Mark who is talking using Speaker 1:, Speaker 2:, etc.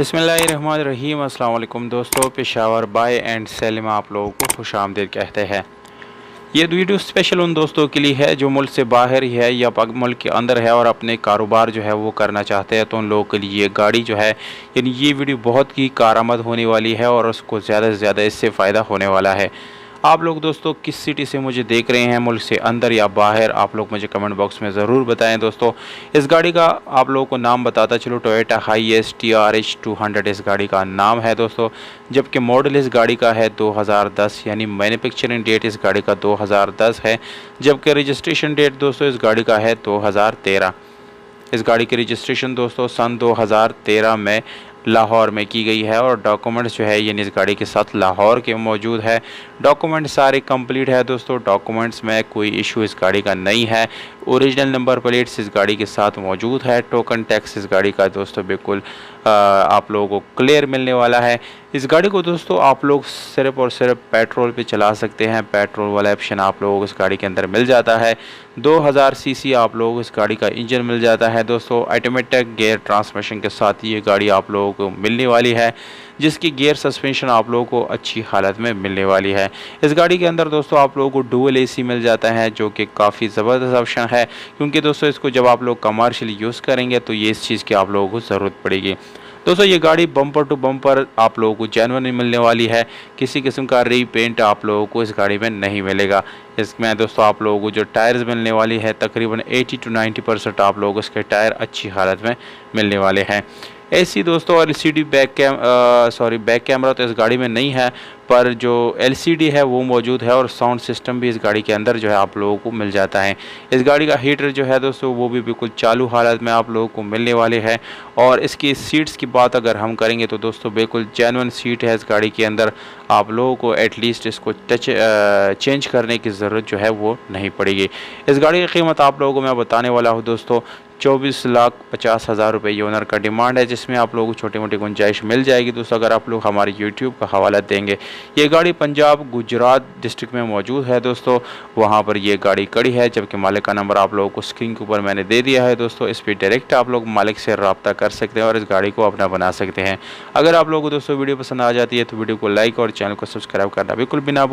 Speaker 1: बिस्मिल्लाहिर्रहमानिर्रहीम। अस्सलाम वालेकुम दोस्तों, पेशावर बाय एंड सेल में आप लोगों को खुशामदीद कहते हैं। ये वीडियो स्पेशल उन दोस्तों के लिए है जो मुल्क से बाहर ही है या मुल्क के अंदर है और अपने कारोबार जो है वो करना चाहते हैं। तो उन लोगों के लिए ये गाड़ी जो है, यानी ये वीडियो बहुत ही कारआमद होने वाली है और उसको ज़्यादा से ज़्यादा इससे फ़ायदा होने वाला है। आप लोग दोस्तों किस सिटी से मुझे देख रहे हैं, मुल्क से अंदर या बाहर, आप लोग मुझे कमेंट बॉक्स में ज़रूर बताएं। दोस्तों इस गाड़ी का आप लोगों को नाम बताता चलो, टोयोटा हाईएस TRH 200 इस गाड़ी का नाम है दोस्तों। जबकि मॉडल इस गाड़ी का है 2010, यानी मैन्युफैक्चरिंग डेट इस गाड़ी का 2010 है। जबकि रजिस्ट्रेशन डेट दोस्तों इस गाड़ी का है 2013। इस गाड़ी की रजिस्ट्रेशन दोस्तों सन 2013 में लाहौर में की गई है और डॉक्यूमेंट्स जो है ये इस गाड़ी के साथ लाहौर के मौजूद है। डॉक्यूमेंट सारे कंप्लीट है दोस्तों, डॉक्यूमेंट्स में कोई इशू इस गाड़ी का नहीं है। ओरिजिनल नंबर प्लेट्स इस गाड़ी के साथ मौजूद है। टोकन टैक्स इस गाड़ी का दोस्तों बिल्कुल आप लोगों को क्लियर मिलने वाला है। इस गाड़ी को दोस्तों आप लोग सिर्फ और सिर्फ पेट्रोल पे चला सकते हैं। पेट्रोल वाला ऑप्शन आप लोगों को इस गाड़ी के अंदर मिल जाता है। 2000 सीसी आप लोगों को इस गाड़ी का इंजन मिल जाता है दोस्तों। ऑटोमेटिक गियर ट्रांसमिशन के साथ ये गाड़ी आप लोगों को मिलने वाली है, जिसकी गियर सस्पेंशन आप लोगों को अच्छी हालत में मिलने वाली है। इस गाड़ी के अंदर दोस्तों आप लोगों को डुअल AC मिल जाता है, जो कि काफ़ी ज़बरदस्त ऑप्शन है, क्योंकि दोस्तों इसको जब आप लोग कमर्शियल यूज़ करेंगे तो ये इस चीज़ की आप लोगों को ज़रूरत पड़ेगी। दोस्तों ये गाड़ी बम्पर टू बम्पर आप लोगों को जेन्युइन मिलने वाली है। किसी किस्म का रीपेंट आप लोगों को इस गाड़ी में नहीं मिलेगा। इसमें दोस्तों आप लोगों को जो टायर्स मिलने वाली है तकरीबन 80 to 90% आप लोगों को इसके टायर अच्छी हालत में मिलने वाले हैं। ऐसी दोस्तों LCD बैक कैमरा तो इस गाड़ी में नहीं है, पर जो LCD है वो मौजूद है और साउंड सिस्टम भी इस गाड़ी के अंदर जो है आप लोगों को मिल जाता है। इस गाड़ी का हीटर जो है दोस्तों वो भी बिल्कुल चालू हालत में आप लोगों को मिलने वाले हैं। और इसकी सीट्स की बात अगर हम करेंगे तो दोस्तों बिल्कुल जेन्युइन सीट है इस गाड़ी के अंदर। आप लोगों को एटलीस्ट इसको चेंज करने की ज़रूरत जो है वो नहीं पड़ेगी। इस गाड़ी की कीमत आप लोगों को मैं बताने वाला हूँ दोस्तों 24,50,000 रुपये ये ओनर का डिमांड है, जिसमें आप लोगों को छोटी मोटी गुंजाइश मिल जाएगी दोस्तों अगर आप लोग हमारे YouTube का हवाला देंगे। ये गाड़ी पंजाब गुजरात डिस्ट्रिक्ट में मौजूद है दोस्तों, वहाँ पर ये गाड़ी खड़ी है। जबकि मालिक का नंबर आप लोगों को स्क्रीन के ऊपर मैंने दे दिया है दोस्तों। इस पर डायरेक्ट आप लोग मालिक से रब्ता कर सकते हैं और इस गाड़ी को अपना बना सकते हैं। अगर आप लोगों को दोस्तों वीडियो पसंद आ जाती है तो वीडियो को लाइक और चैनल को सब्सक्राइब करना बिल्कुल भी ना